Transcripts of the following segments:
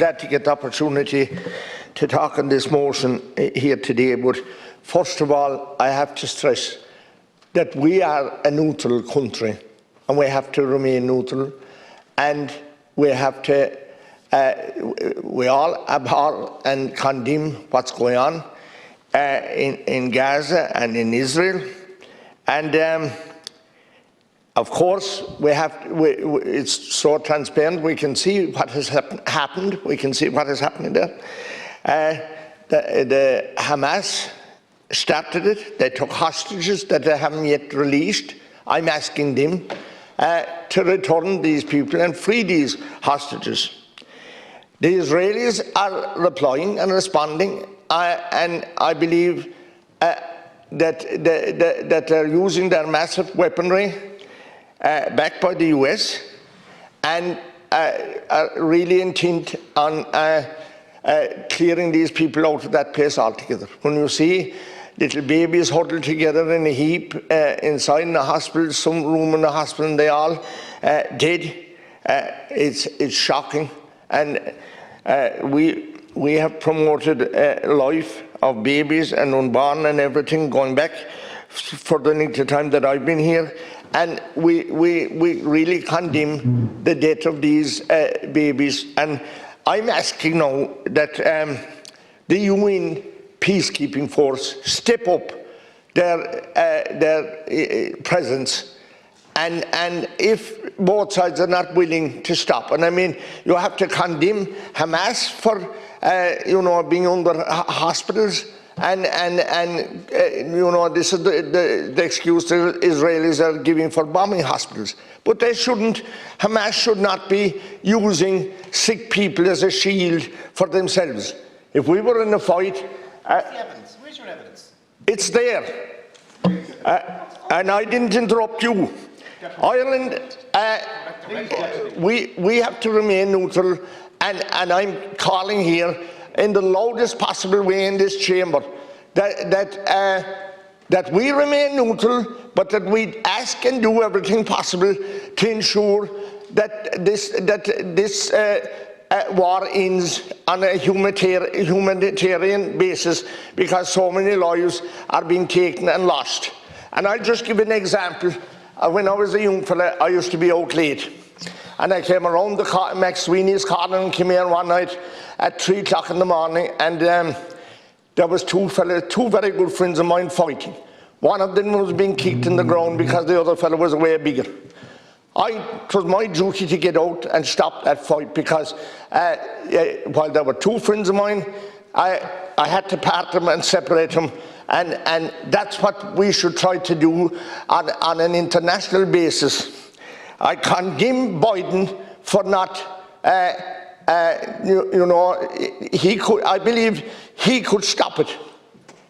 glad to get the opportunity to talk on this motion here today, but first of all, I have to stress that we are a neutral country and we have to remain neutral, and we have to, we all abhor and condemn what's going on in Gaza and in Israel. And of course, it's so transparent. We can see what has happened. We can see what is happening there. The Hamas started it. They took hostages that they haven't yet released. I'm asking them to return these people and free these hostages. The Israelis are replying and responding, and I believe that they're using their massive weaponry backed by the US, and are really intent on clearing these people out of that place altogether. When you see little babies huddled together in a heap inside in a hospital, some room in the hospital, and they all dead, it's shocking. And we have promoted life of babies and unborn and everything going back for the length of time that I've been here. And we really condemn the death of these babies. And I'm asking now that the UN peacekeeping force step up their presence, and if both sides are not willing to stop, and I mean, you have to condemn Hamas for being under hospitals. And this is the excuse the Israelis are giving for bombing hospitals. But they shouldn't, Hamas should not be using sick people as a shield for themselves. If we were in a fight... Where's the evidence? Where's your evidence? It's there. And I didn't interrupt you. Ireland, we have to remain neutral, and I'm calling here in the loudest possible way in this chamber that we remain neutral, but that we ask and do everything possible to ensure that this war ends on a humanitarian basis, because so many lives are being taken and lost. And I'll just give an example. When I was a young fella, I used to be out late. And I came around the Max Sweeney's corner and came here one night at 3 o'clock in the morning, and there was two very good friends of mine fighting. One of them was being kicked in the ground because the other fellow was way bigger. It was my duty to get out and stop that fight, because while there were two friends of mine, I had to part them and separate them. And that's what we should try to do on an international basis. I condemn Biden for not, he could. I believe he could stop it.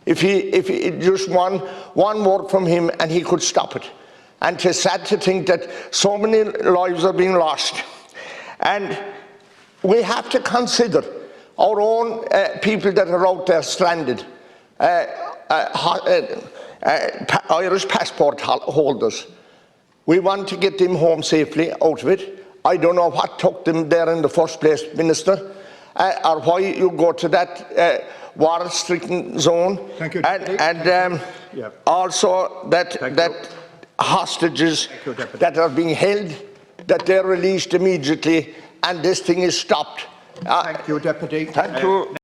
If he just one word from him, and he could stop it. And it's sad to think that so many lives are being lost. And we have to consider our own people that are out there stranded. Irish passport holders. We want to get them home safely out of it. I don't know what took them there in the first place, Minister, or why you go to that war-stricken zone. Thank you. And also that hostages that are being held, that they're released immediately, and this thing is stopped. Thank you, Deputy. Thank you.